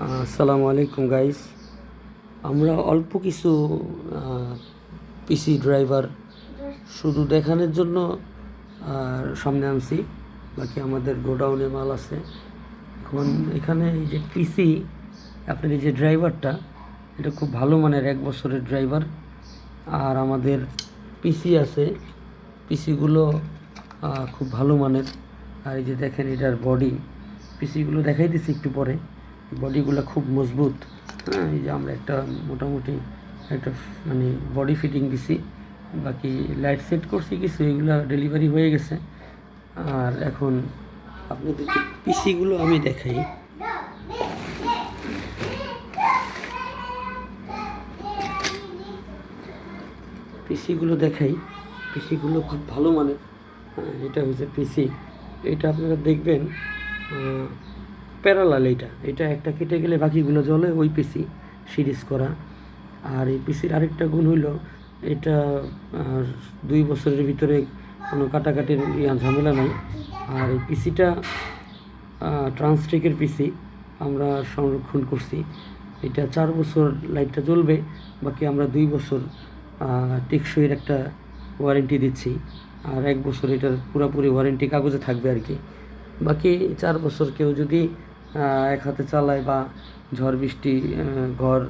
আসসালামু আলাইকুম গাইস। আমরা অল্প কিছু পিসি ড্রাইভার শুধু দেখানোর জন্য সামনে আনছি, বাকি আমাদের গোডাউনে মাল আছে। এখন এখানে এই যে পিসি, আপনার এই যে ড্রাইভারটা, এটা খুব ভালো মানের 1 বছরের ড্রাইভার। আর আমাদের পিসি আছে, পিসিগুলো খুব ভালো মানের। আর এই যে দেখেন এটার বডি, পিসিগুলো দেখাই দিচ্ছি একটু পরে। বডিগুলো খুব মজবুত। হ্যাঁ, এই যে আমরা একটা মোটামুটি একটা মানে বডি ফিটিং দিছি, বাকি লাইট সেট করছি কিছু, এগুলো ডেলিভারি হয়ে গেছে। আর এখন আপনাদেরকে পিসিগুলো আমি দেখাই। পিসিগুলো দেখাই, পিসিগুলো খুব ভালো মানের। হ্যাঁ, এটা হচ্ছে পিসি। এটা আপনারা দেখবেন প্যারালাল, এটা একটা কেটে গেলে বাকিগুলো জ্বলে, ওই পিসি সিরিজ করা। আর এই পিসির আরেকটা গুণ হইল, এটা 2 বছরের ভিতরে কোনো কাটাকাটির ঝামেলা নাই। আর এই পিসিটা ট্রান্সটেকের পিসি আমরা সংরক্ষণ করছি। এটা 4 বছর লাইটটা জ্বলবে, বাকি আমরা 2 বছর টেকসইয়ের একটা ওয়ারেন্টি দিচ্ছি। আর 1 বছর এটার পুরোপুরি ওয়ারেন্টি কাগজে থাকবে আর কি। বাকি 4 বছর কেউ যদি এক হাতে চালায় বা ঝড় বৃষ্টি, ঘর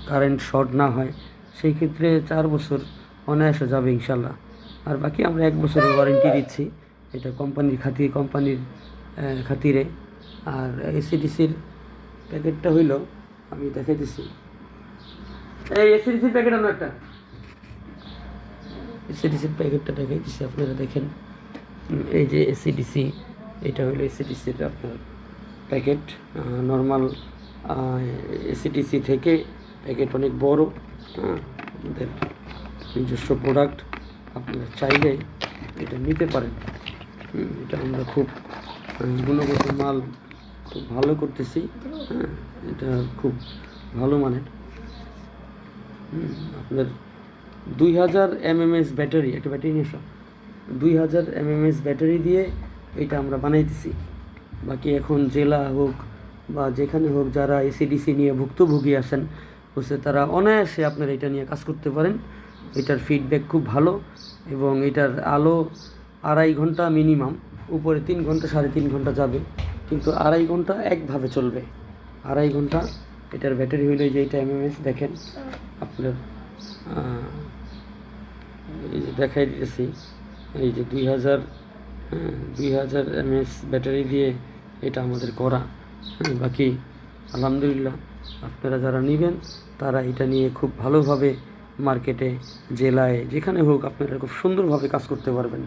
কারেন্ট শর্ট না হয়, সেই ক্ষেত্রে 4 বছর অনায়াসে যাবে ইনশাল্লাহ। আর বাকি আমরা 1 বছরের ওয়ারেন্টি দিচ্ছি, এটা কোম্পানির খাতিরে। আর এসিডিসির প্যাকেটটা হইল, আমি দেখাই দিচ্ছি। এই এসিডিসির প্যাকেট আমরা একটা এসিডিসির প্যাকেটটা দেখাই দিচ্ছি, আপনারা দেখেন। এই যে এসিডিসি, এটা হলো এসিডিসির আপনার প্যাকেট। নর্মাল এসিডিসি থেকে প্যাকেট অনেক বড়। আমাদের নিজস্ব প্রোডাক্ট, আপনারা চাইলে এটা নিতে পারেন। এটা আমরা খুব গুণগত মাল খুব ভালো করতেছি। হ্যাঁ, এটা খুব ভালো মানের। আপনার 2000 mAh ব্যাটারি, একটা ব্যাটারি নিয়ে আসো। 2000 mAh ব্যাটারি দিয়ে এটা আমরা বানাইতেছি। বাকি এখন জেলা হোক বা যেখানে হোক, যারা এসিডিসি নিয়ে ভুক্তভোগী আছেন হচ্ছে, তারা অনায়াসে আপনার এটা নিয়ে কাজ করতে পারেন। এটার ফিডব্যাক খুব ভালো, এবং এটার আলো 2.5 ঘন্টা মিনিমাম, উপরে 3 ঘন্টা 3.5 ঘন্টা যাবে, কিন্তু 2.5 ঘন্টা একভাবে চলবে। 2.5 ঘন্টা এটার ব্যাটারি হইলে যে এটা mAh দেখেন আপনার, এই যে দেখাই দিয়েছি। এই যে 2000 mAh ব্যাটারি দিয়ে এটা আমাদের করা। বাকি আলহামদুলিল্লাহ, আপনারা যারা নেবেন তারা এটা নিয়ে খুব ভালোভাবে মার্কেটে, জেলায়, যেখানে হোক আপনারা খুব সুন্দরভাবে কাজ করতে পারবেন।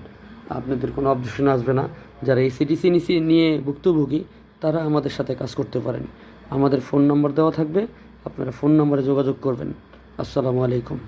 আপনাদের কোনো অবজেকশন আসবে না। যারা এসিডিসি নিয়ে ভুক্তভোগী, তারা আমাদের সাথে কাজ করতে পারেন। আমাদের ফোন নম্বর দেওয়া থাকবে, আপনারা ফোন নম্বরে যোগাযোগ করবেন। আসসালামু আলাইকুম।